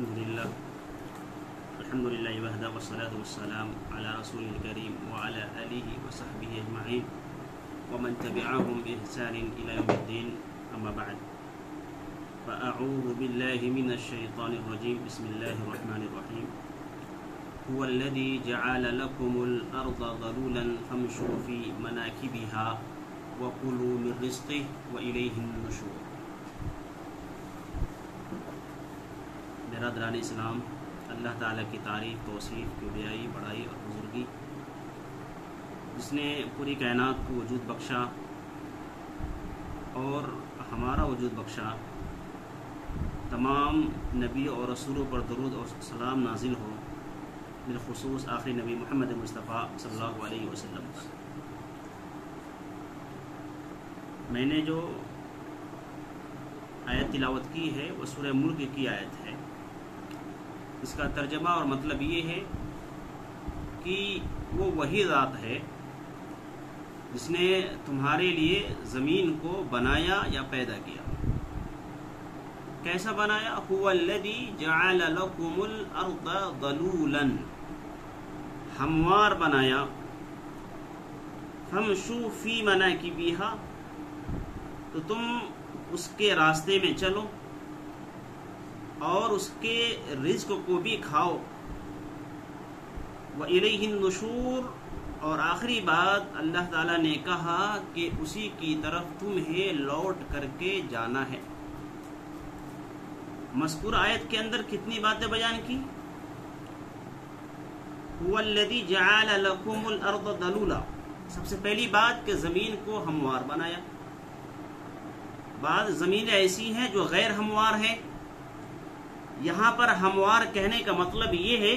الحمد للہ وحدہ والصلاة والسلام علی رسول الکریم وعلی آلہ وصحبہ اجمعین ومن تبعهم بإحسان إلى يوم الدين اما بعد فأعوذ باللہ من الشیطان الرجیم بسم اللہ الرحمن الرحیم هو الذي جعل لكم الأرض ذلولا فامشوا في مناكبها وكلوا من رزقه وإليه النشور۔ برادران اسلام، اللہ تعالیٰ کی تعریف، توصیف، کبریائی، بڑائی اور بزرگی، جس نے پوری کائنات کو وجود بخشا اور ہمارا وجود بخشا، تمام نبی اور رسولوں پر درود اور سلام نازل ہو، بالخصوص آخری نبی محمد مصطفیٰ صلی اللہ علیہ وسلم۔ میں نے جو آیت تلاوت کی ہے وہ سورہ ملک کی آیت ہے۔ اس کا ترجمہ اور مطلب یہ ہے کہ وہ وہی ذات ہے جس نے تمہارے لیے زمین کو بنایا یا پیدا کیا۔ کیسا بنایا؟ هو الذی جعل لکم الارض ذلولا، ہموار بنایا، فامشوا فی مناکبہا، تو تم اس کے راستے میں چلو اور اس کے رزق کو بھی کھاؤ، وَإِلَيْهِ النُّشُورُ، اور آخری بات اللہ تعالیٰ نے کہا کہ اسی کی طرف تمہیں لوٹ کر کے جانا ہے۔ مذکور آیت کے اندر کتنی باتیں بیان کی؟ هُوَ الَّذِي جَعَلَ لَكُمُ الْأَرْضَ ذَلُولًا، سب سے پہلی بات کہ زمین کو ہموار بنایا۔ بعض زمینیں ایسی ہیں جو غیر ہموار ہیں۔ یہاں پر ہموار کہنے کا مطلب یہ ہے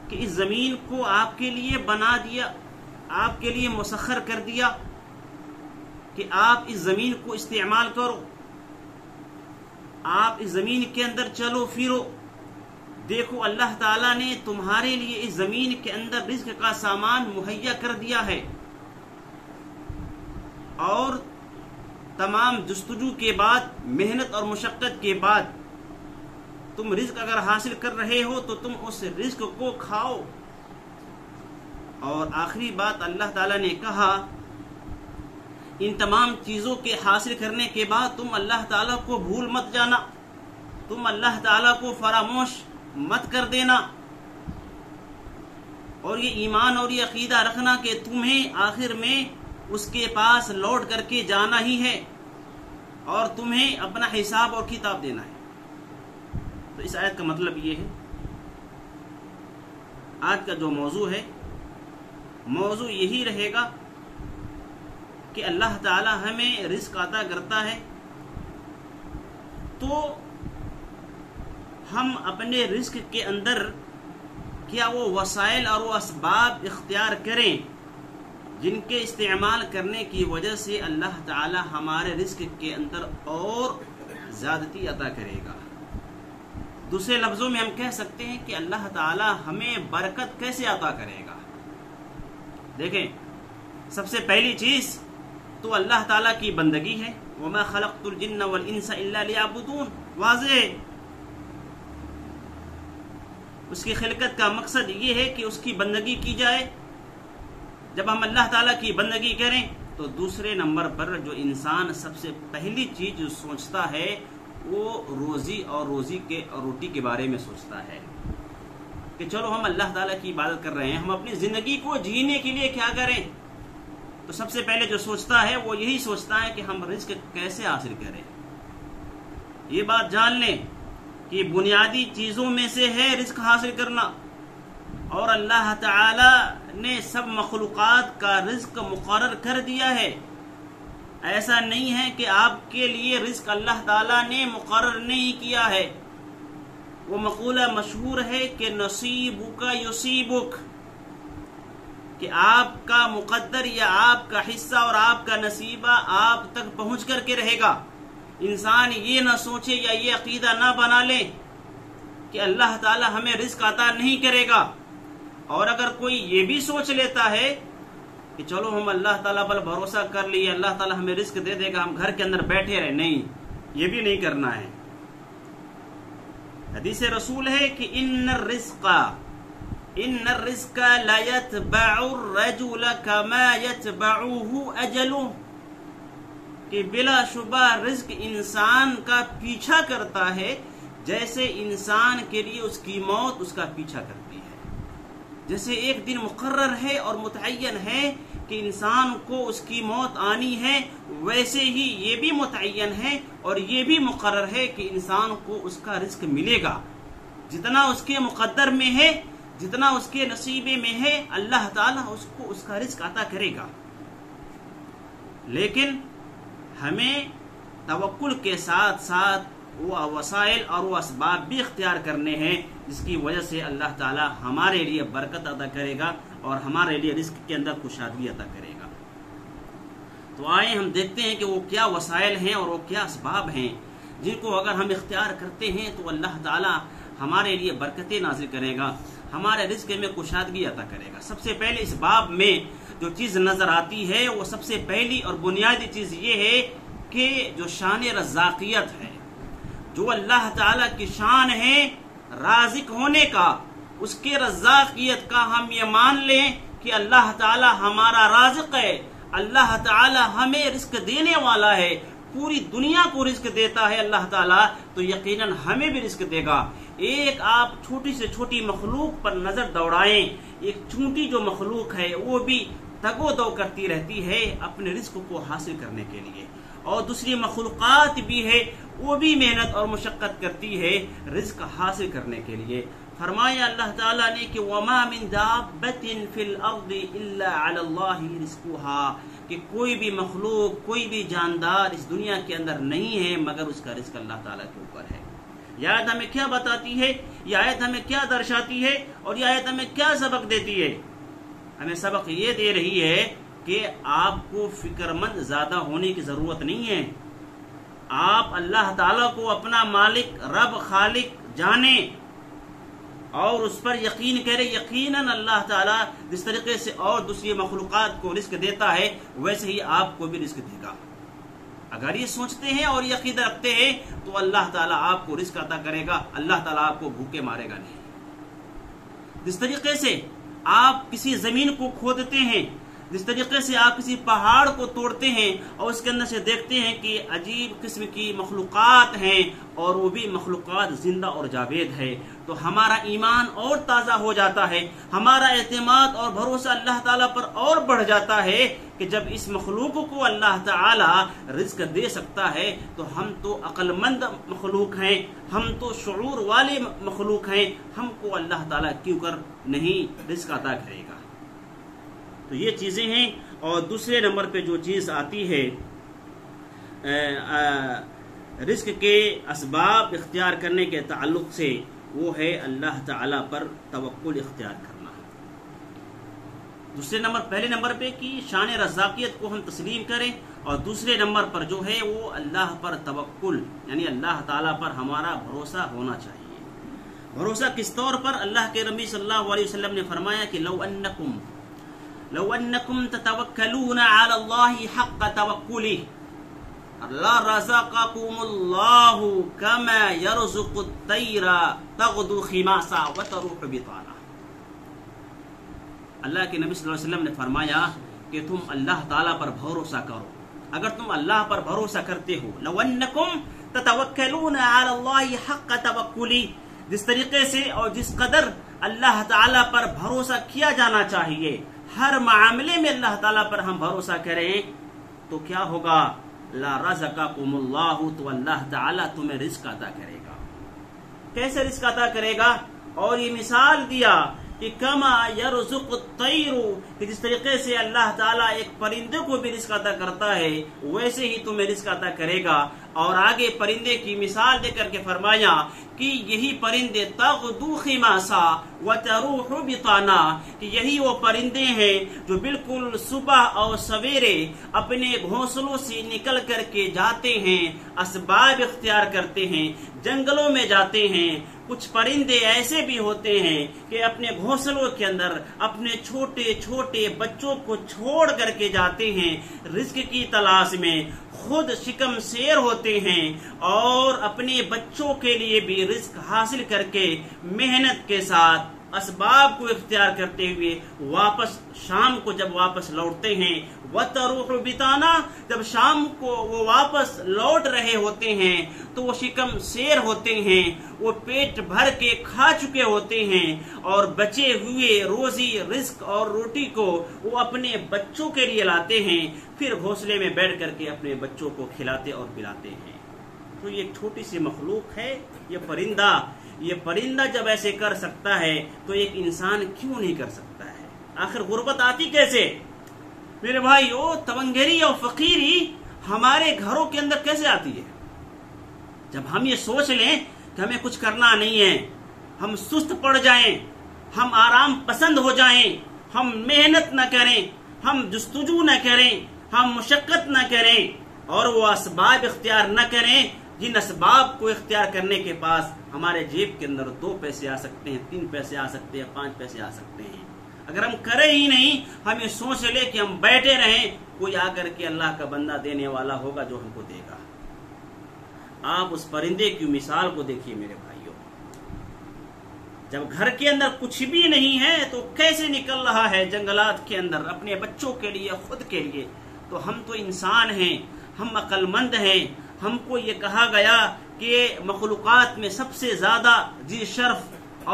کہ اس زمین کو آپ کے لیے بنا دیا، آپ کے لیے مسخر کر دیا کہ آپ اس زمین کو استعمال کرو، آپ اس زمین کے اندر چلو پھرو۔ دیکھو اللہ تعالیٰ نے تمہارے لیے اس زمین کے اندر رزق کا سامان مہیا کر دیا ہے، اور تمام جستجو کے بعد، محنت اور مشقت کے بعد تم رزق اگر حاصل کر رہے ہو تو تم اس رزق کو کھاؤ۔ اور آخری بات اللہ تعالیٰ نے کہا ان تمام چیزوں کے حاصل کرنے کے بعد تم اللہ تعالیٰ کو بھول مت جانا، تم اللہ تعالیٰ کو فراموش مت کر دینا، اور یہ ایمان اور یہ عقیدہ رکھنا کہ تمہیں آخر میں اس کے پاس لوٹ کر کے جانا ہی ہے اور تمہیں اپنا حساب اور کتاب دینا ہے۔ تو اس آیت کا مطلب یہ ہے، آج کا جو موضوع ہے، موضوع یہی رہے گا کہ اللہ تعالی ہمیں رزق عطا کرتا ہے تو ہم اپنے رزق کے اندر کیا وہ وسائل اور وہ اسباب اختیار کریں جن کے استعمال کرنے کی وجہ سے اللہ تعالی ہمارے رزق کے اندر اور زیادتی عطا کرے گا۔ دوسرے لفظوں میں ہم کہہ سکتے ہیں کہ اللہ تعالی ہمیں برکت کیسے عطا کرے گا۔ دیکھیں، سب سے پہلی چیز تو اللہ تعالیٰ کی بندگی ہے، وَمَا خَلَقْتُ الْجِنَّ وَالْإِنسَ إِلَّا لِيَعْبُدُونَ، واضح۔ اس کی خلقت کا مقصد یہ ہے کہ اس کی بندگی کی جائے۔ جب ہم اللہ تعالیٰ کی بندگی کریں تو دوسرے نمبر پر جو انسان سب سے پہلی چیز جو سوچتا ہے وہ روزی اور روٹی کے بارے میں سوچتا ہے کہ چلو ہم اللہ تعالیٰ کی عبادت کر رہے ہیں، ہم اپنی زندگی کو جینے کے لیے کیا کریں۔ تو سب سے پہلے جو سوچتا ہے وہ یہی سوچتا ہے کہ ہم رزق کیسے حاصل کریں۔ یہ بات جان لیں کہ بنیادی چیزوں میں سے ہے رزق حاصل کرنا، اور اللہ تعالی نے سب مخلوقات کا رزق مقرر کر دیا ہے۔ ایسا نہیں ہے کہ آپ کے لیے رزق اللہ تعالیٰ نے مقرر نہیں کیا ہے۔ وہ مقولہ مشہور ہے کہ نصیبک یصیبک، کہ آپ کا مقدر یا آپ کا حصہ اور آپ کا نصیبہ آپ تک پہنچ کر کے رہے گا۔ انسان یہ نہ سوچے یا یہ عقیدہ نہ بنا لے کہ اللہ تعالیٰ ہمیں رزق عطا نہیں کرے گا، اور اگر کوئی یہ بھی سوچ لیتا ہے کہ چلو ہم اللہ تعالیٰ پر بھروسہ کر لیے، اللہ تعالیٰ ہمیں رزق دے دے گا، ہم گھر کے اندر بیٹھے رہے، نہیں، یہ بھی نہیں کرنا ہے۔ حدیث رسول ہے کہ ان الرزق لا يتبع الرجل كما يتبعه اجله، کہ بلا شبہ رزق انسان کا پیچھا کرتا ہے جیسے انسان کے لیے اس کی موت اس کا پیچھا کرتی ہے۔ جیسے ایک دن مقرر ہے اور متعین ہے کہ انسان کو اس کی موت آنی ہے، ویسے ہی یہ بھی متعین ہے اور یہ بھی مقرر ہے کہ انسان کو اس کا رزق ملے گا۔ جتنا اس کے مقدر میں ہے، جتنا اس کے نصیبے میں ہے، اللہ تعالیٰ اس کو اس کا رزق عطا کرے گا۔ لیکن ہمیں توکل کے ساتھ ساتھ وہ وسائل اور وہ اسباب بھی اختیار کرنے ہیں جس کی وجہ سے اللہ تعالیٰ ہمارے لیے برکت عطا کرے گا اور ہمارے لیے رزق کے اندر کشادگی عطا کرے گا۔ تو آئیں ہم دیکھتے ہیں کہ وہ کیا وسائل ہیں اور وہ کیا اسباب ہیں جن کو اگر ہم اختیار کرتے ہیں تو اللہ تعالیٰ ہمارے لیے برکتیں نازل کرے گا، ہمارے رزق میں کشادگی عطا کرے گا۔ سب سے پہلے اس باب میں جو چیز نظر آتی ہے وہ سب سے پہلی اور بنیادی چیز یہ ہے کہ جو شان رزاقیت ہے، جو اللہ تعالیٰ کی شان ہے رازق ہونے کا، اس کے رزاقیت کا ہم یہ مان لیں کہ اللہ تعالیٰ ہمارا رازق ہے، اللہ تعالیٰ ہمیں رزق دینے والا ہے، پوری دنیا کو رزق دیتا ہے اللہ تعالیٰ، تو یقیناً ہمیں بھی رزق دے گا۔ ایک آپ چھوٹی سے چھوٹی مخلوق پر نظر دوڑائیں، ایک چھوٹی جو مخلوق ہے وہ بھی تگ و دو کرتی رہتی ہے اپنے رزق کو حاصل کرنے کے لیے، اور دوسری مخلوقات بھی ہے وہ بھی محنت اور مشقت کرتی ہے رزق حاصل کرنے کے لیے۔ فرمایا اللہ تعالیٰ نے کہ وَمَا مِن دَابَّةٍ فِي الْأَرْضِ إِلَّا عَلَى اللَّهِ رِزْقُهَا، کہ کوئی بھی مخلوق، کوئی بھی جاندار اس دنیا کے اندر نہیں ہے مگر اس کا رزق اللہ تعالیٰ کے اوپر ہے۔ یہ آیت ہمیں کیا بتاتی ہے، یہ آیت ہمیں کیا درشاتی ہے، اور یہ آیت ہمیں کیا سبق دیتی ہے؟ ہمیں سبق یہ دے رہی ہے کہ آپ کو فکر مند زیادہ ہونے کی ضرورت نہیں ہے۔ آپ اللہ تعالیٰ کو اپنا مالک، رب، خالق جانیں اور اس پر یقین کریں۔ یقیناً اللہ تعالیٰ جس طریقے سے اور دوسری مخلوقات کو رزق دیتا ہے ویسے ہی آپ کو بھی رزق دے گا۔ اگر یہ سوچتے ہیں اور یہ عقیدہ رکھتے ہیں تو اللہ تعالیٰ آپ کو رزق عطا کرے گا، اللہ تعالیٰ آپ کو بھوکے مارے گا نہیں۔ جس طریقے سے آپ کسی زمین کو کھودتے ہیں، جس طریقے سے آپ کسی پہاڑ کو توڑتے ہیں اور اس کے اندر سے دیکھتے ہیں کہ عجیب قسم کی مخلوقات ہیں اور وہ بھی مخلوقات زندہ اور جاوید ہے، تو ہمارا ایمان اور تازہ ہو جاتا ہے، ہمارا اعتماد اور بھروسہ اللہ تعالیٰ پر اور بڑھ جاتا ہے کہ جب اس مخلوق کو اللہ تعالیٰ رزق دے سکتا ہے تو ہم تو عقل مند مخلوق ہیں، ہم تو شعور والے مخلوق ہیں، ہم کو اللہ تعالیٰ کیوں کر نہیں رزق عطا کرے گا۔ تو یہ چیزیں ہیں۔ اور دوسرے نمبر پہ جو چیز آتی ہے رزق کے اسباب اختیار کرنے کے تعلق سے، وہ ہے اللہ تعالیٰ پر توکل اختیار کرنا۔ دوسرے نمبر، پہلے نمبر پہ کہ شان رزاقیت کو ہم تسلیم کریں، اور دوسرے نمبر پر جو ہے وہ اللہ پر توکل، یعنی اللہ تعالیٰ پر ہمارا بھروسہ ہونا چاہیے۔ بھروسہ کس طور پر؟ اللہ کے نبی صلی اللہ علیہ وسلم نے فرمایا کہ لو انکم تتوکلون علی اللہ حق توکلہ لرزقکم اللہ کما یرزق الطیر تغدو خماسا وتروح بطانا۔ اللہ کے نبی صلی اللہ علیہ وسلم نے فرمایا کہ تم اللہ تعالیٰ پر بھروسہ کرو۔ اگر تم اللہ پر بھروسہ کرتے ہو، لو انکم تتوکلون علی اللہ حق توکلہ، جس طریقے سے اور جس قدر اللہ تعالیٰ پر بھروسہ کیا جانا چاہیے، ہر معاملے میں اللہ تعالیٰ پر ہم بھروسہ کریں تو کیا ہوگا؟ لا رزقکم اللہ، تو اللہ تعالیٰ تمہیں رزق عطا کرے گا۔ کیسے رزق عطا کرے گا؟ اور یہ مثال دیا کہ کما یرزق الطیر، کہ جس طریقے سے اللہ تعالیٰ ایک پرندے کو بھی رزق عطا کرتا ہے ویسے ہی تمہیں رزق عطا کرے گا۔ اور آگے پرندے کی مثال دے کر کے فرمایا کہ یہی پرندے تغدو خماسا وتروح بطانا، کہ یہی وہ پرندے ہیں جو بالکل صبح اور سویرے اپنے گھونسلوں سے نکل کر کے جاتے ہیں، اسباب اختیار کرتے ہیں، جنگلوں میں جاتے ہیں۔ کچھ پرندے ایسے بھی ہوتے ہیں کہ اپنے گھونسلوں کے اندر اپنے چھوٹے چھوٹے بچوں کو چھوڑ کر کے جاتے ہیں رزق کی تلاش میں، خود شکم سیر ہوتے ہوتے ہیں اور اپنے بچوں کے لیے بھی رزق حاصل کر کے محنت کے ساتھ اسباب کو اختیار کرتے ہوئے واپس شام کو جب واپس لوٹتے ہیں، وَتَرُوحُ بِطَانًا، جب شام کو وہ واپس لوٹ رہے ہوتے ہیں تو وہ شکم سیر ہوتے ہیں، وہ پیٹ بھر کے کھا چکے ہوتے ہیں اور بچے ہوئے روزی رزق اور روٹی کو وہ اپنے بچوں کے لیے لاتے ہیں، پھر گھونسلے میں بیٹھ کر کے اپنے بچوں کو کھلاتے اور پلاتے ہیں۔ تو یہ ایک چھوٹی سی مخلوق ہے، یہ پرندہ جب ایسے کر سکتا ہے تو ایک انسان کیوں نہیں کر سکتا ہے؟ آخر غربت آتی کیسے؟ میرے بھائیو، تونگری اور فقیری ہمارے گھروں کے اندر کیسے آتی ہے؟ جب ہم یہ سوچ لیں کہ ہمیں کچھ کرنا نہیں ہے، ہم سست پڑ جائیں، ہم آرام پسند ہو جائیں، ہم محنت نہ کریں، ہم جستجو نہ کریں، ہم مشقت نہ کریں اور وہ اسباب اختیار نہ کریں جن اسباب کو اختیار کرنے کے پاس ہمارے جیب کے اندر 2 پیسے آ سکتے ہیں، 3 پیسے آ سکتے ہیں، 5 پیسے آ سکتے ہیں، اگر ہم کریں ہی نہیں، ہم یہ سوچ لیں کہ ہم بیٹھے رہیں، کوئی آ کر کے اللہ کا بندہ دینے والا ہوگا جو ہم کو دے گا۔ آپ اس پرندے کی مثال کو دیکھیے میرے بھائیوں، جب گھر کے اندر کچھ بھی نہیں ہے تو کیسے نکل رہا ہے جنگلات کے اندر اپنے بچوں کے لیے، خود کے لیے۔ تو ہم تو انسان ہیں، ہم عقل مند ہیں، ہم کو یہ کہا گیا کہ مخلوقات میں سب سے زیادہ ذی شرف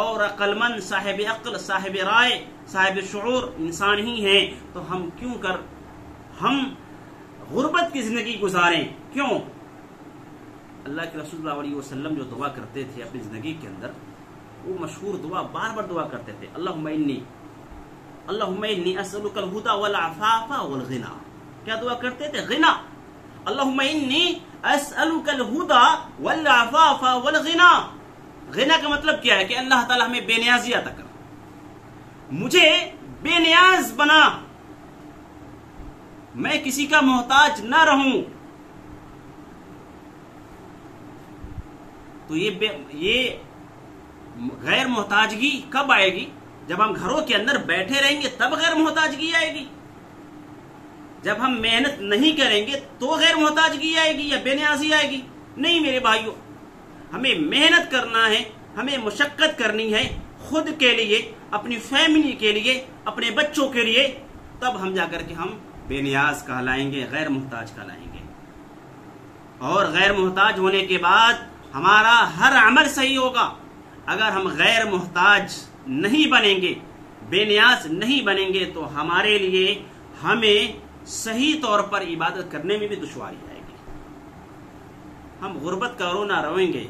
اور عقل مند، صاحب عقل، صاحب رائے، صاحب شعور انسان ہی ہیں، تو ہم غربت کی زندگی گزاریں کیوں؟ اللہ کے رسول صلی اللہ علیہ وسلم جو دعا کرتے تھے اپنی زندگی کے اندر، وہ مشہور دعا بار بار دعا کرتے تھے، اللہم انی اسألک الہدی والعفاف والغنی۔ کیا دعا کرتے تھے؟ غنا۔ اللہم انی اسألک الہدی والعفاف والغنی۔ غنا کا مطلب کیا ہے؟ کہ اللہ تعالی ہمیں بے نیازی عطا کر، مجھے بے نیاز بنا، میں کسی کا محتاج نہ رہوں۔ تو یہ غیر محتاجگی کب آئے گی؟ جب ہم گھروں کے اندر بیٹھے رہیں گے تب غیر محتاجگی آئے گی۔ جب ہم محنت نہیں کریں گے تو غیر محتاجگی آئے گی یا بے نیازی آئے گی؟ نہیں میرے بھائیوں، ہمیں محنت کرنا ہے، ہمیں مشقت کرنی ہے خود کے لیے، اپنی فیملی کے لیے، اپنے بچوں کے لیے، تب ہم جا کر کے ہم بے نیاز کہلائیں گے، غیر محتاج کہلائیں گے۔ اور غیر محتاج ہونے کے بعد ہمارا ہر عمل صحیح ہوگا۔ اگر ہم غیر محتاج نہیں بنیں گے، بے نیاز نہیں بنیں گے، تو ہمارے لیے ہمیں صحیح طور پر عبادت کرنے میں بھی دشواری آئے گی۔ ہم غربت کا رونا روئیں گے،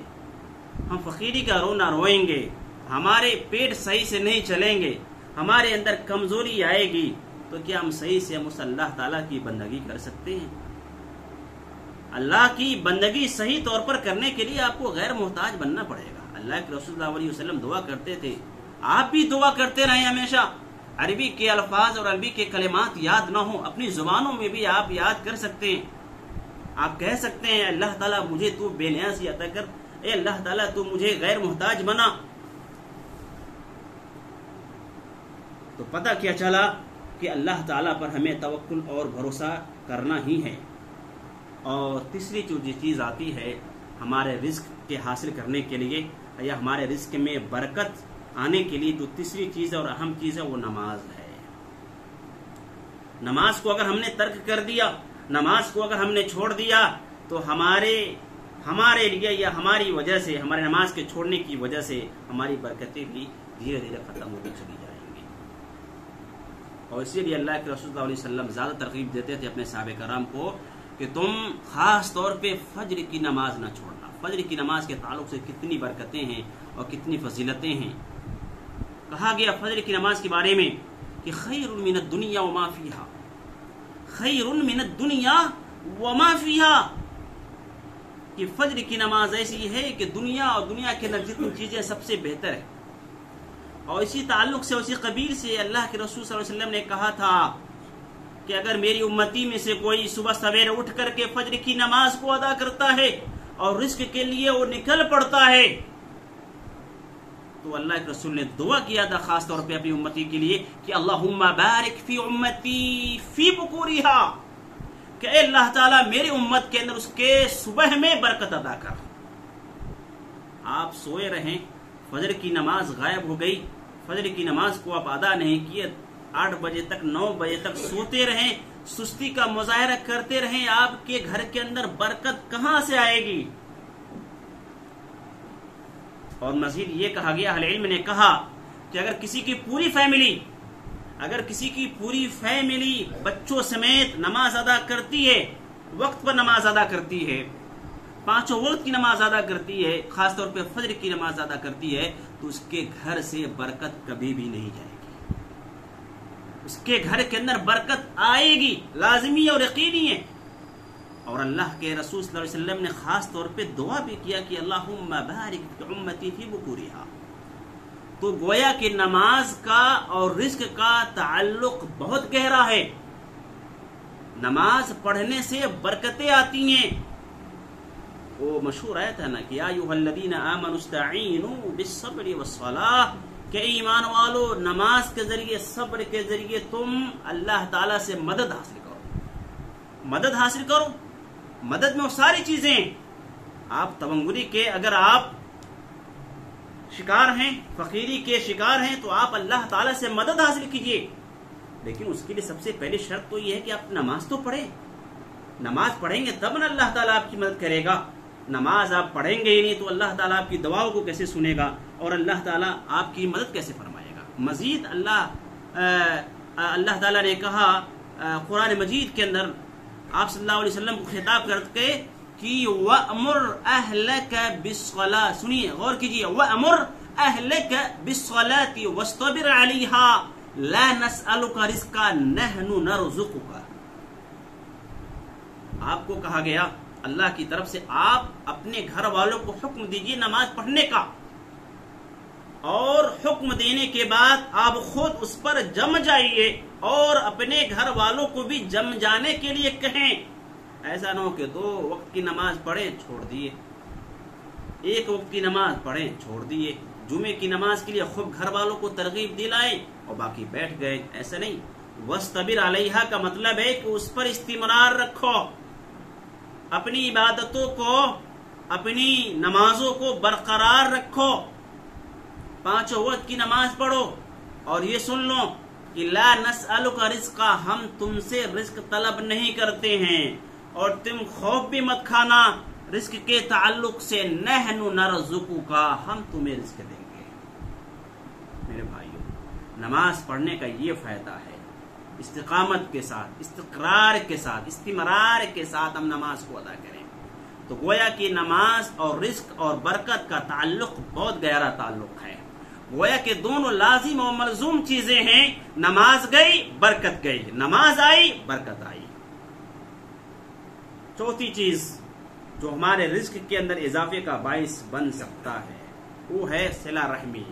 ہم فقیری کا رونا روئیں گے، ہمارے پیٹ صحیح سے نہیں چلیں گے، ہمارے اندر کمزوری آئے گی، تو کیا ہم صحیح سے اللہ تعالیٰ کی بندگی کر سکتے ہیں؟ اللہ کی بندگی صحیح طور پر کرنے کے لیے آپ کو غیر محتاج بننا پڑے گا۔ اللہ کے رسول صلی اللہ علیہ وسلم دعا کرتے تھے، آپ بھی دعا کرتے رہیں ہمیشہ۔ عربی کے الفاظ اور عربی کے کلمات یاد نہ ہوں، اپنی زبانوں میں بھی آپ یاد کر سکتے ہیں۔ آپ کہہ سکتے ہیں، اللہ تعالیٰ مجھے تو بے نیازی عطا کر، اے اللہ تعالیٰ تو مجھے غیر محتاج بنا۔ تو پتہ کیا چلا کہ اللہ تعالیٰ پر ہمیں توکل اور بھروسہ کرنا ہی ہے۔ اور تیسری جو چیز آتی ہے ہمارے رزق کے حاصل کرنے کے لیے یا ہمارے رزق میں برکت آنے کے لیے، تو تیسری چیز اور اہم چیز ہے وہ نماز ہے۔ نماز کو اگر ہم نے ترک کر دیا، نماز کو اگر ہم نے چھوڑ دیا، تو ہمارے لیے یا ہماری وجہ سے، ہمارے نماز کے چھوڑنے کی وجہ سے ہماری برکتیں بھی دھیرے دھیرے ختم ہوتی چلی جائیں گی۔ اور اسی لیے اللہ کے رسول صلی اللہ علیہ وسلم زیادہ ترغیب دیتے تھے اپنے صحابہ کرام کو کہ تم خاص طور پہ فجر کی نماز نہ چھوڑنا۔ فجر کی نماز کے تعلق سے کتنی برکتیں ہیں اور کتنی فضیلتیں ہیں۔ کہا گیا فجر کی نماز کے بارے میں کہ خیر من الدنیا وما فیہا، خیر من الدنیا وما فیہا، کہ فجر کی نماز ایسی ہے کہ دنیا اور دنیا کے اندر جتنی چیزیں سب سے بہتر ہے۔ اور اسی تعلق سے، اسی قبیل سے اللہ کے رسول صلی اللہ علیہ وسلم نے کہا تھا کہ اگر میری امتی میں سے کوئی صبح سویرے اٹھ کر کے فجر کی نماز کو ادا کرتا ہے اور رزق کے لیے وہ نکل پڑتا ہے، تو اللہ کے رسول نے دعا کیا تھا خاص طور پہ اپنی امتی کے لیے کہ اللہم بارک فی امتی فی بکورہا، کہ اے اللہ تعالیٰ میری امت کے اندر اس کے صبح میں برکت ادا کر. آپ سوئے رہیں، فجر کی نماز غائب ہو گئی، فجر کی نماز کو آپ ادا نہیں کیے، 8 بجے تک 9 بجے تک سوتے رہیں، سستی کا مظاہرہ کرتے رہیں، آپ کے گھر کے اندر برکت کہاں سے آئے گی؟ اور مزید یہ کہا گیا، اہل علم نے کہا کہ اگر کسی کی پوری فیملی بچوں سمیت نماز ادا کرتی ہے، وقت پر نماز ادا کرتی ہے، 5 وقت کی نماز ادا کرتی ہے، خاص طور پہ فجر کی نماز ادا کرتی ہے، تو اس کے گھر سے برکت کبھی بھی نہیں جائے گی. اس کے گھر کے اندر برکت آئے گی، لازمی اور یقینی ہے. اور اللہ کے رسول صلی اللہ علیہ وسلم نے خاص طور پہ دعا بھی کیا کہ اللہم بارک فی امتی فی بکورہا. تو گویا کہ نماز کا اور رزق کا تعلق بہت گہرا ہے. نماز پڑھنے سے برکتیں آتی ہیں. وہ مشہور آیت ہے نا کہ یا ایھا الذین آمنوا استعینوا بالصبر والصلاۃ، کہ ایمان والو نماز کے ذریعے، صبر کے ذریعے تم اللہ تعالیٰ سے مدد حاصل کرو. مدد میں وہ ساری چیزیں، آپ تونگری کے اگر آپ شکار ہیں، فقیری کے شکار ہیں، تو آپ اللہ تعالیٰ سے مدد حاصل کیجئے. لیکن اس کے لیے سب سے پہلی شرط تو یہ ہے کہ آپ نماز تو پڑھیں. نماز پڑھیں گے تب نہ اللہ تعالیٰ آپ کی مدد کرے گا. نماز آپ پڑھیں گے ہی نہیں تو اللہ تعالیٰ آپ کی دعاؤں کو کیسے سنے گا اور اللہ تعالیٰ آپ کی مدد کیسے فرمائے گا. مزید اللہ تعالیٰ نے کہا قرآن مجید کے اندر آپ صلی اللہ علیہ وسلم کو خطاب کر کے کہ وَأْمُرْ أَهْلَكَ بِالصَّلَاةِ، سنیے غور کیجیے، وَأْمُرْ أَهْلَكَ بِالصَّلَاةِ وَاسْتَبِرْ عَلَيْهَا لَا نَسْأَلُكَ رِزْقًا نَحْنُ نَرْزُقُكَ. آپ کو کہا گیا اللہ کی طرف سے آپ اپنے گھر والوں کو حکم دیجیے نماز پڑھنے کا، اور حکم دینے کے بعد آپ خود اس پر جم جائیے اور اپنے گھر والوں کو بھی جم جانے کے لیے کہیں. ایسا نہ ہو کہ 2 وقت کی نماز پڑھیں چھوڑ دیے، 1 وقت کی نماز پڑھیں چھوڑ دیے، جمعے کی نماز کے لیے خوب گھر والوں کو ترغیب دلائیں اور باقی بیٹھ گئے. ایسا نہیں. وَاسْتَبِرْ عَلَيْهَا کا مطلب ہے کہ اس پر استمرار رکھو، اپنی عبادتوں کو، اپنی نمازوں کو برقرار رکھو، 5 وقت کی نماز پڑھو. اور یہ سن لو کہ لا نسألک رزقا، ہم تم سے رزق طلب نہیں کرتے ہیں، اور تم خوف بھی مت کھانا رزق کے تعلق سے، نحن نرزقک، ہم تمہیں رزق دیں گے. میرے بھائیو، نماز پڑھنے کا یہ فائدہ ہے، استقامت کے ساتھ، استقرار کے ساتھ، استمرار کے ساتھ ہم نماز کو ادا کریں. تو گویا کہ نماز اور رزق اور برکت کا تعلق بہت گہرا تعلق ہے. گویا کہ دونوں لازم اور ملزوم چیزیں ہیں. نماز گئی برکت گئی، نماز آئی برکت آئی. چوتھی چیز جو ہمارے رزق کے اندر اضافے کا باعث بن سکتا ہے وہ ہے صلہ رحمی.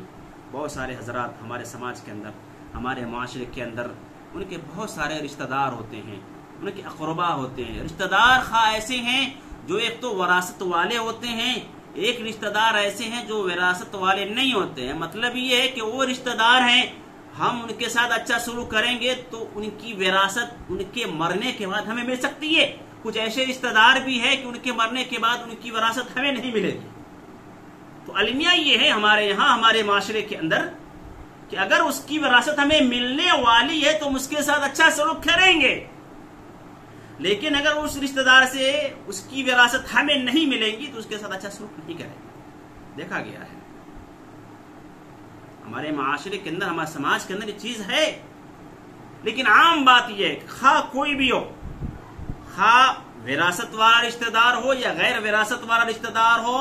بہت سارے حضرات ہمارے سماج کے اندر، ہمارے معاشرے کے اندر، ان کے بہت سارے رشتہ دار ہوتے ہیں، ان کے اقربا ہوتے ہیں. رشتہ دار خواہ ایسے ہیں جو ایک تو وراثت والے ہوتے ہیں، ایک رشتہ دار ایسے ہیں جو وراثت والے نہیں ہوتے ہیں. مطلب یہ ہے کہ وہ رشتہ دار ہیں، ہم ان کے ساتھ اچھا سلوک کریں گے تو ان کی وراثت ان کے مرنے کے بعد ہمیں مل سکتی ہے. کچھ ایسے رشتہ دار بھی ہے کہ ان کے مرنے کے بعد ان کی وراثت ہمیں نہیں ملے گی. تو المیہ یہ ہے ہمارے یہاں، ہمارے معاشرے کے اندر، کہ اگر اس کی وراثت ہمیں ملنے والی ہے تو ہم اس کے ساتھ اچھا سلوک کریں گے، لیکن اگر اس رشتہ دار سے اس کی وراثت ہمیں نہیں ملے گی تو اس کے ساتھ اچھا سلوک نہیں کریں گے. دیکھا گیا ہے ہمارے معاشرے کے اندر، ہمارے سماج کے اندر یہ چیز ہے. لیکن عام بات یہ ہے کہ خواہ کوئی بھی ہو، خواہ وراثت والا رشتہ دار ہو یا غیر وراثت والا رشتہ دار ہو،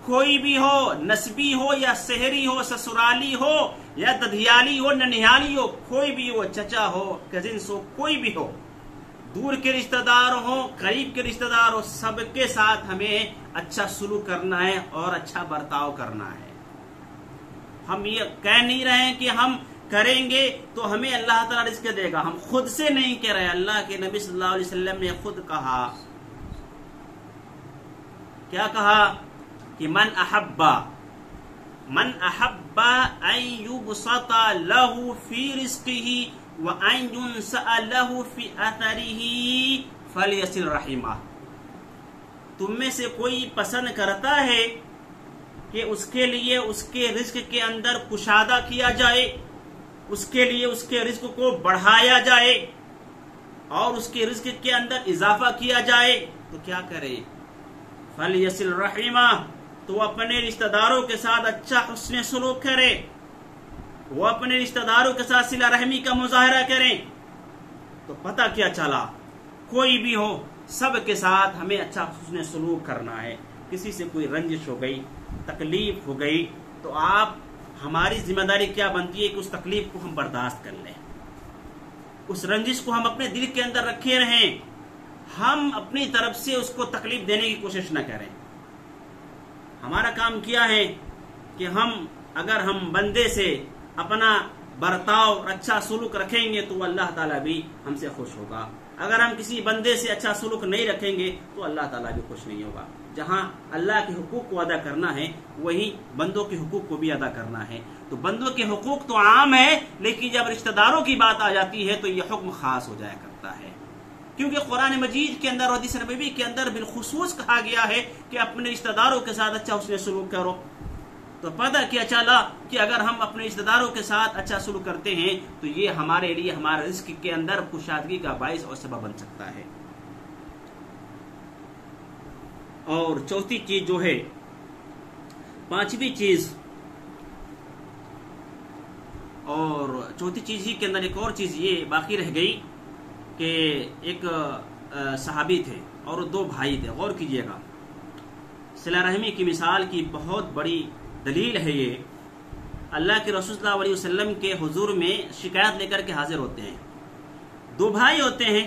کوئی بھی ہو، نسبی ہو یا سحری ہو، سسرالی ہو یا ددھیالی ہو، ننیالی ہو، کوئی بھی ہو، چچا ہو، کزنس ہو، کوئی بھی ہو، دور کے رشتہ دار ہوں، قریب کے رشتہ دار ہو، سب کے ساتھ ہمیں اچھا سلوک کرنا ہے اور اچھا برتاؤ کرنا ہے. ہم یہ کہہ نہیں رہے ہیں کہ ہم کریں گے تو ہمیں اللہ تعالیٰ رزق دے گا، ہم خود سے نہیں کہہ رہے. اللہ کے نبی صلی اللہ علیہ وسلم نے خود کہا، کیا کہا کہ من احب ان یبسط له فی رزقه وان ينسأ له فی اثره فَلْيَصِلْ رَحِمَهُ، تم میں سے کوئی پسند کرتا ہے کہ اس کے لیے اس کے رزق کے اندر کشادہ کیا جائے، اس کے لیے اس کے رزق کو بڑھایا جائے اور اس کے رزق کے اندر اضافہ کیا جائے، تو کیا کرے؟ فَلْيَصِلْ رَحِمَهُ، تو اپنے رشتہ داروں کے ساتھ اچھا حسن سلوک کرے، وہ اپنے رشتہ داروں کے ساتھ صلہ رحمی کا مظاہرہ کریں۔ تو پتہ کیا چلا، کوئی بھی ہو سب کے ساتھ ہمیں اچھا حسن سلوک کرنا ہے۔ کسی سے کوئی رنجش ہو گئی، تکلیف ہو گئی، تو ہماری ذمہ داری کیا بنتی ہے کہ اس تکلیف کو ہم برداشت کر لیں، اس رنجش کو ہم اپنے دل کے اندر رکھے رہیں، ہم اپنی طرف سے اس کو تکلیف دینے کی کوشش نہ کریں۔ ہمارا کام کیا ہے کہ اگر ہم بندے سے اپنا برتاؤ اور اچھا سلوک رکھیں گے تو اللہ تعالیٰ بھی ہم سے خوش ہوگا، اگر ہم کسی بندے سے اچھا سلوک نہیں رکھیں گے تو اللہ تعالیٰ بھی خوش نہیں ہوگا۔ جہاں اللہ کے حقوق کو ادا کرنا ہے وہیں بندوں کے حقوق کو بھی ادا کرنا ہے۔ تو بندوں کے حقوق تو عام ہے، لیکن جب رشتہ داروں کی بات آ جاتی ہے تو یہ حکم خاص ہو جایا کرتا ہے، کیونکہ قرآن مجید کے اندر اور حدیث نبوی کے اندر بالخصوص کہا گیا ہے کہ اپنے رشتہ داروں کے ساتھ اچھا حسن سلوک کرو۔ تو پتہ کیا چلا کہ اگر ہم اپنے رشتہ داروں کے ساتھ اچھا سلوک کرتے ہیں تو یہ ہمارے لیے ہمارے رزق کے اندر کشادگی کا باعث اور سبب بن سکتا ہے۔ اور چوتھی چیز جو ہے، پانچویں چیز، اور چوتھی چیز ہی کے اندر ایک اور چیز یہ باقی رہ گئی کہ ایک صحابی تھے اور دو بھائی تھے۔ غور کیجئے گا، صلہ رحمی کی مثال کی بہت بڑی دلیل ہے یہ۔ اللہ کے رسول صلی اللہ علیہ وسلم کے حضور میں شکایت لے کر کے حاضر ہوتے ہیں۔ دو بھائی ہوتے ہیں،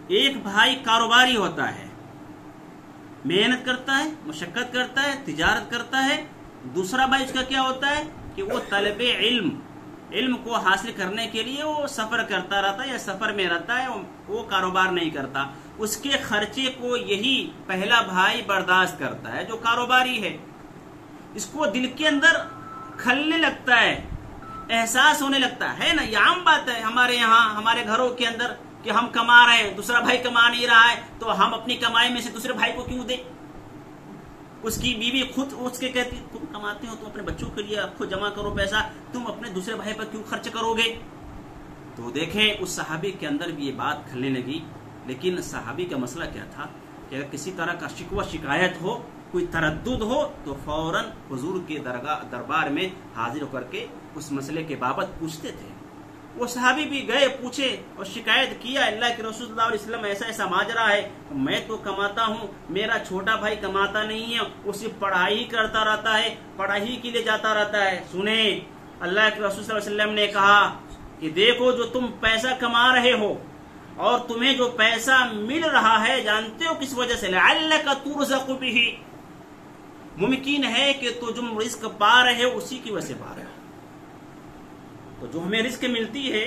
ایک بھائی کاروباری ہوتا ہے، محنت کرتا ہے، مشقت کرتا ہے، تجارت کرتا ہے۔ دوسرا بھائی اس کا کیا ہوتا ہے کہ وہ طلب علم کو حاصل کرنے کے لیے وہ سفر کرتا رہتا ہے یا سفر میں رہتا ہے، وہ کاروبار نہیں کرتا۔ اس کے خرچے کو یہی پہلا بھائی برداشت کرتا ہے جو کاروباری ہے۔ اس کو دل کے اندر کھلنے لگتا ہے، احساس ہونے لگتا ہے نا، یہ عام بات ہے ہمارے یہاں، ہمارے گھروں کے اندر کہ ہم کما رہے ہیں، دوسرا بھائی کما نہیں رہا ہے تو ہم اپنی کمائی میں سے دوسرے بھائی کو کیوں دیں؟ اس کی بیوی خود اس کے کہتی تم کماتے ہو، تم اپنے بچوں کے لیے خود جمع کرو پیسہ، تم اپنے دوسرے بھائی پر کیوں خرچ کرو گے؟ تو دیکھیں اس صحابی کے اندر بھی یہ بات کھلنے لگی۔ لیکن صحابی کا مسئلہ کیا تھا کہ اگر کسی طرح کا شکوہ شکایت ہو، کوئی تردد ہو تو فوراً حضور کے دربار میں حاضر ہو کر کے اس مسئلے کے بابت پوچھتے تھے۔ وہ صحابی بھی گئے، پوچھے اور شکایت کیا، اللہ کے رسول صلی اللہ علیہ وسلم ایسا ایسا ماجرا ہے، میں تو کماتا ہوں، میرا چھوٹا بھائی کماتا نہیں ہے، اسے پڑھائی کرتا رہتا ہے، پڑھائی کے لیے جاتا رہتا ہے۔ سنیں، اللہ کے رسول صلی اللہ علیہ وسلم نے کہا کہ دیکھو جو تم پیسہ کما رہے ہو اور تمہیں جو پیسہ مل رہا ہے جانتے ہو کس وجہ سے؟ لعلک ترزق بہ، ممکن ہے کہ تو جو رزق پا رہے ہو اسی کی وجہ سے پا رہے ہو۔ تو جو ہمیں رزق ملتی ہے،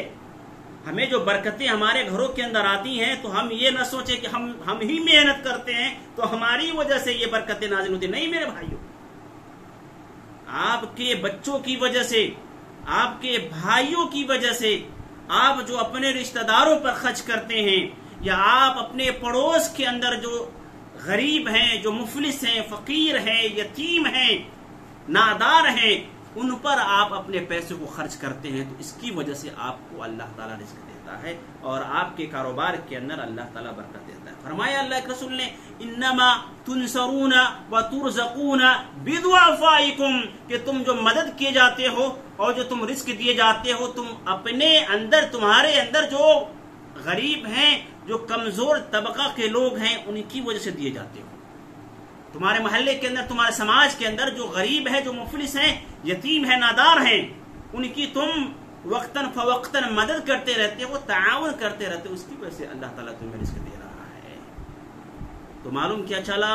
ہمیں جو برکتیں ہمارے گھروں کے اندر آتی ہیں، تو ہم یہ نہ سوچیں کہ ہم ہی محنت کرتے ہیں تو ہماری وجہ سے یہ برکتیں نازل ہوتی ہیں۔ نہیں میرے بھائیوں، آپ کے بچوں کی وجہ سے، آپ کے بھائیوں کی وجہ سے، آپ جو اپنے رشتہ داروں پر خرچ کرتے ہیں، یا آپ اپنے پڑوس کے اندر جو غریب ہیں، جو مفلس ہیں، فقیر ہیں، یتیم ہیں، نادار ہیں، ان پر آپ اپنے پیسے کو خرچ کرتے ہیں، تو اس کی وجہ سے آپ کو اللہ تعالیٰ رزق دیتا ہے اور آپ کے کاروبار کے اندر اللہ تعالیٰ برکت دیتا ہے۔ فرمایا اللہ کے رسول نے انما تنصرون وترزقون بضعفائکم، کہ تم جو مدد کیے جاتے ہو اور جو تم رزق دیے جاتے ہو، تم اپنے اندر، تمہارے اندر جو غریب ہیں، جو کمزور طبقہ کے لوگ ہیں، ان کی وجہ سے دیے جاتے ہو۔ تمہارے محلے کے اندر، تمہارے سماج کے اندر جو غریب ہے، جو مفلس ہیں، یتیم ہیں، نادار ہیں، ان کی تم وقتاً فوقتاً مدد کرتے رہتے ہو، تعاون کرتے رہتے ہو، اس کی وجہ سے اللہ تعالیٰ تمہیں رزق دے رہا ہے۔ تو معلوم کیا چلا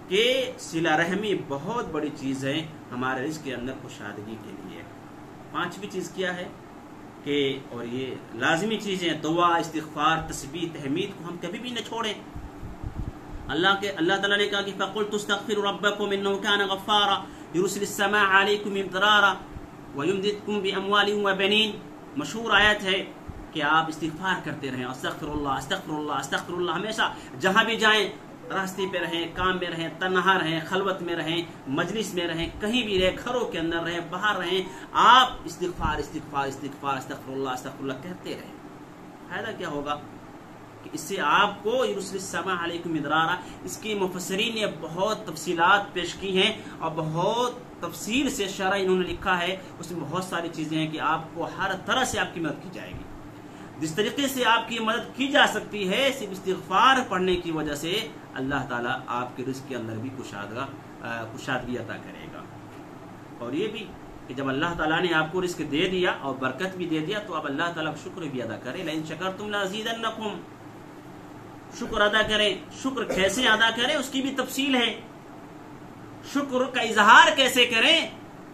کہ صلہ رحمی بہت بڑی چیز ہے ہمارے رزق کے اندر کشادگی کے لیے۔ پانچویں چیز کیا ہے کہ، اور یہ لازمی چیزیں، دعا، استغفار، تسبیح، تحمید کو ہم کبھی بھی نہ چھوڑیں۔ اللہ تعالیٰ نے کہا کہ فَقُلْتُ اسْتَغْفِرُوا رَبَّكُمْ إِنَّهُ كَانَ غَفَّارًا يُرْسِلِ السَّمَاءَ عَلَيْكُمْ مِدْرَارًا وَيُمْدِدْكُمْ بِأَمْوَالٍ وَبَنِينَ، مشہور آیت ہے۔ کہ آپ استغفار کرتے رہیں، استغفر اللہ استغفر اللہ استغفر اللہ، ہمیشہ جہاں بھی جائیں، راستے پہ رہیں، کام میں رہیں، تنہا رہیں، خلوت میں رہیں، مجلس میں رہیں، کہیں بھی رہیں، گھروں کے اندر رہیں، باہر رہیں، آپ استغفار استغفار استغفار استغفر اللہ کہتے رہیں۔ فائدہ کیا ہوگا کہ اس سے آپ کو یرسل السماء علیکم مدرارا، اس کی مفسرین نے بہت تفصیلات پیش کی ہیں اور بہت تفصیل سے شرح انہوں نے لکھا ہے، اس میں بہت ساری چیزیں ہیں کہ آپ کو ہر طرح سے آپ کی مدد کی جائے گی۔ جس طریقے سے آپ کی مدد کی جا سکتی ہے صرف استغفار پڑھنے کی وجہ سے، اللہ تعالیٰ آپ کے رزق کے اندر بھی کشادگی عطا کرے گا۔ اور یہ بھی کہ جب اللہ تعالیٰ نے آپ کو رزق دے دیا اور برکت بھی دے دیا تو آپ اللہ تعالیٰ کا شکر بھی ادا کریں۔ لئن شکرتم لازیدنکم، شکر ادا کریں۔ شکر کیسے ادا کریں اس کی بھی تفصیل ہے، شکر کا اظہار کیسے کریں،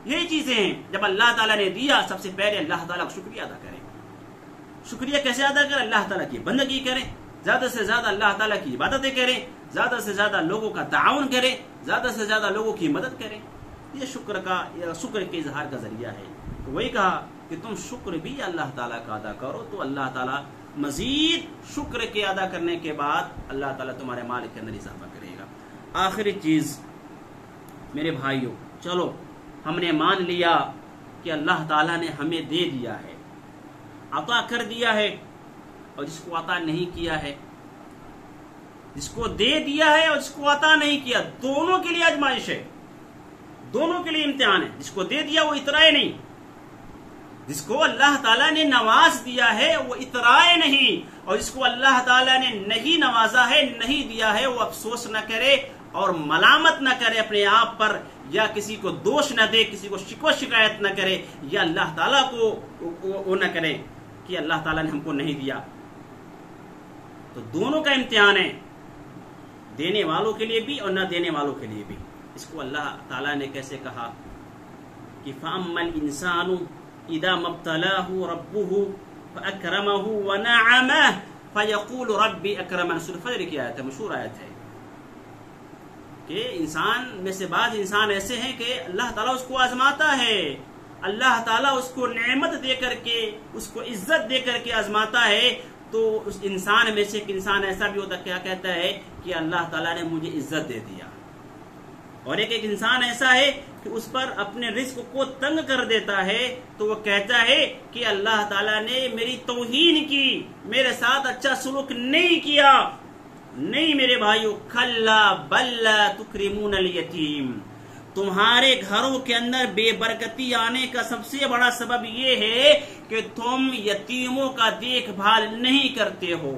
یہی چیزیں ہیں۔ جب اللہ تعالیٰ نے دیا، سب سے پہلے اللہ تعالیٰ کا شکریہ ادا کریں۔ شکریہ کیسے ادا کریں؟ اللہ تعالیٰ کی بندگی کریں، زیادہ سے زیادہ اللہ تعالیٰ کی عبادتیں کریں، زیادہ سے زیادہ لوگوں کا تعاون کریں، زیادہ سے زیادہ لوگوں کی مدد کریں۔ یہ شکر کے اظہار کا ذریعہ ہے۔ تو وہی کہا کہ تم شکر بھی اللہ تعالیٰ کا ادا کرو تو اللہ تعالیٰ مزید شکر کے ادا کرنے کے بعد اللہ تعالیٰ تمہارے مال کے اندر اضافہ کرے گا۔ آخری چیز میرے بھائیوں، چلو ہم نے مان لیا کہ اللہ تعالیٰ نے ہمیں دے دیا ہے، عطا کر دیا ہے، اور جس کو عطا نہیں کیا ہے، جس کو دے دیا ہے اور جس کو عطا نہیں کیا، دونوں کے لیے آزمائش ہے، دونوں کے لیے امتحان ہے۔ جس کو دے دیا وہ اترائے نہیں، جس کو اللہ تعالیٰ نے نواز دیا ہے وہ اترائے نہیں، اور جس کو اللہ تعالیٰ نے نہیں نوازا ہے، نہیں دیا ہے، وہ افسوس نہ کرے اور ملامت نہ کرے اپنے آپ پر، یا کسی کو دوش نہ دے، کسی کو شکوہ شکایت نہ کرے، یا اللہ تعالیٰ کو وہ نہ کرے کہ اللہ تعالیٰ نے ہم کو نہیں دیا۔ تو دونوں کا امتحان ہے، دینے والوں کے لیے بھی اور نہ دینے والوں کے لیے بھی۔ اس کو اللہ تعالیٰ نے کیسے کہا کہ فَأَمَّا الْإِنسَانُ إِذَا مَبْتَلَاهُ رَبُّهُ فَأَكْرَمَهُ وَنَعَمَهُ فَيَقُولُ رَبِّ أَكْرَمَنِ۔ سورۃ فجر کی آیت ہے، مشہور آیت ہے کہ انسان میں سے بعض انسان ایسے ہیں کہ اللہ تعالیٰ اس کو آزماتا ہے، اللہ تعالیٰ اس کو نعمت دے کر کے، اس کو عزت دے کر کے آزماتا ہے، تو اس انسان میں سے ایک انسان ایسا بھی ہوتا کیا کہتا ہے کہ اللہ تعالیٰ نے مجھے عزت دے دیا، اور ایک انسان ایسا ہے کہ اس پر اپنے رزق کو تنگ کر دیتا ہے، تو وہ کہتا ہے کہ اللہ تعالیٰ نے میری توہین کی، میرے ساتھ اچھا سلوک نہیں کیا۔ نہیں میرے بھائیو، کھلا بل تکرمون الیتیم، تمہارے گھروں کے اندر بے برکتی آنے کا سب سے بڑا سبب یہ ہے کہ تم یتیموں کا دیکھ بھال نہیں کرتے ہو،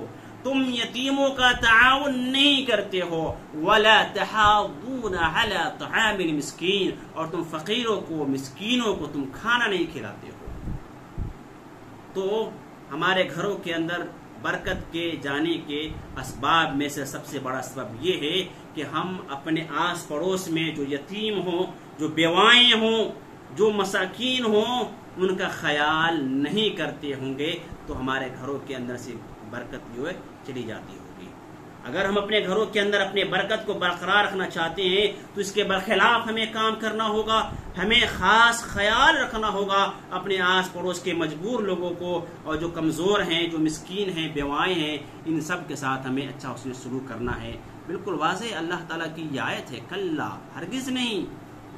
تم یتیموں کا تعاون نہیں کرتے ہو، وَلَا تَحَاضُّونَ عَلَى طَعَامِ الْمِسْكِينِ، اور تم فقیروں کو، مسکینوں کو تم کھانا نہیں کھلاتے ہو۔ تو ہمارے گھروں کے اندر برکت کے جانے کے اسباب میں سے سب سے بڑا سبب یہ ہے کہ ہم اپنے آس پڑوس میں جو یتیم ہوں، جو بیوائیں ہوں، جو مساکین ہوں، ان کا خیال نہیں کرتے ہوں گے تو ہمارے گھروں کے اندر سے برکت جو ہے چلی جاتی ہوگی۔ اگر ہم اپنے گھروں کے اندر اپنے برکت کو برقرار رکھنا چاہتے ہیں تو اس کے برخلاف ہمیں کام کرنا ہوگا، ہمیں خاص خیال رکھنا ہوگا اپنے آس پڑوس کے مجبور لوگوں کو، اور جو کمزور ہیں، جو مسکین ہیں، بیوائیں ہیں، ان سب کے ساتھ ہمیں اچھا حسن سلوک کرنا ہے۔ بالکل واضح اللہ تعالیٰ کی یہ آیت ہے، کلا ہرگز نہیں،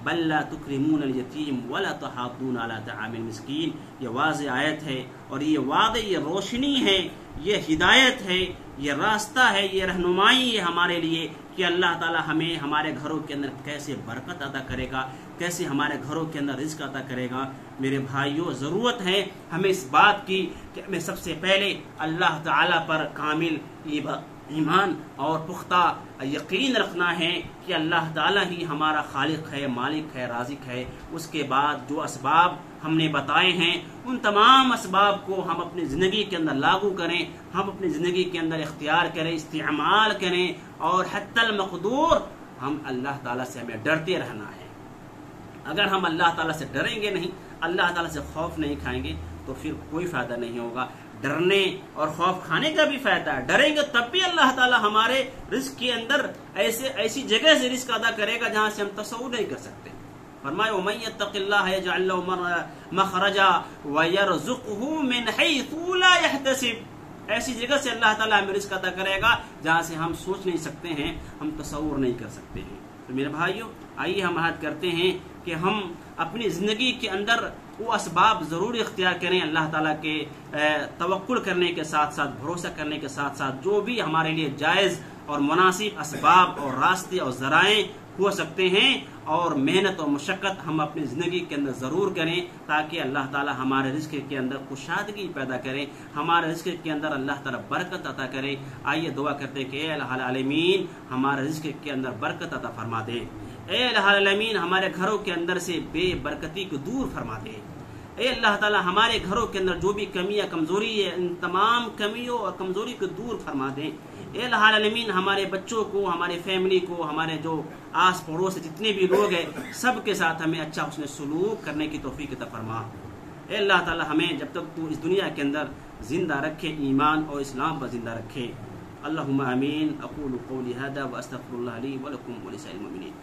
بل لا تکرمون الیتیم ولا تحاضون علی طعام المسکین، یہ واضح آیت ہے، اور یہ واضح، یہ روشنی ہے، یہ ہدایت ہے، یہ راستہ ہے، یہ رہنمائی ہے ہمارے لیے کہ اللہ تعالیٰ ہمیں ہمارے گھروں کے اندر کیسے برکت عطا کرے گا، کیسے ہمارے گھروں کے اندر رزق عطا کرے گا۔ میرے بھائیوں، ضرورت ہے ہمیں اس بات کی کہ ہمیں سب سے پہلے اللہ تعالیٰ پر کامل ایمان اور پختہ یقین رکھنا ہے کہ اللہ تعالیٰ ہی ہمارا خالق ہے، مالک ہے، رازق ہے۔ اس کے بعد جو اسباب ہم نے بتائے ہیں ان تمام اسباب کو ہم اپنی زندگی کے اندر لاگو کریں، ہم اپنی زندگی کے اندر اختیار کریں، استعمال کریں، اور حتی المقدور ہم اللہ تعالیٰ سے ہمیں ڈرتے رہنا ہے۔ اگر ہم اللہ تعالیٰ سے ڈریں گے نہیں، اللہ تعالیٰ سے خوف نہیں کھائیں گے تو پھر کوئی فائدہ نہیں ہوگا۔ ڈرنے اور خوف کھانے کا بھی فائدہ ہے، ڈریں گے تب بھی اللہ تعالیٰ ہمارے رزق کے اندر ایسی جگہ سے رزق ادا کرے گا جہاں سے ہم تصور نہیں کر سکتے۔ فرمایا وَمَن يَتَّقِ اللَّهَ يَجْعَل لَّهُ مَخْرَجًا وَيَرْزُقْهُ مِنْ حَيْثُ لَا يَحْتَسِبُ، ایسی جگہ سے اللہ تعالیٰ ہمیں رزق عطا کرے گا جہاں سے ہم سوچ نہیں سکتے ہیں، ہم تصور نہیں کر سکتے ہیں۔ تو میرے بھائیوں، آئیے ہم عہد کرتے ہیں کہ ہم اپنی زندگی کے اندر وہ اسباب ضرور اختیار کریں، اللہ تعالیٰ کے توکل کرنے کے ساتھ ساتھ، بھروسہ کرنے کے ساتھ ساتھ، جو بھی ہمارے لیے جائز اور مناسب اسباب اور راستے اور ذرائع ہو سکتے ہیں، اور محنت اور مشقت ہم اپنی زندگی کے اندر ضرور کریں، تاکہ اللہ تعالیٰ ہمارے رزق کے اندر کشادگی پیدا کریں، ہمارے رزق کے اندر اللہ تعالیٰ برکت عطا کرے۔ آئیے دعا کرتے کہ اے الہ العالمین ہمارے رزق کے اندر برکت عطا فرما دے، اے الہ العالمین ہمارے گھروں کے اندر سے بے برکتی کو دور فرما دے، اے اللہ تعالیٰ ہمارے گھروں کے اندر جو بھی کمی یا کمزوری ہے ان تمام کمیوں اور کمزوری کو دور فرما دیں، اے الہ العالمین ہمارے بچوں کو، ہمارے فیملی کو، ہمارے جو آس پڑوس جتنے بھی لوگ ہیں سب کے ساتھ ہمیں اچھا حسن سلوک کرنے کی توفیق عطا فرما۔ اے اللہ تعالیٰ ہمیں جب تک تو اس دنیا کے اندر زندہ رکھے، ایمان اور اسلام پر زندہ رکھے۔ اللہم آمین۔ اقول قولی ھذا واستغفر اللہ لی ولکم ولسائر المؤمنین۔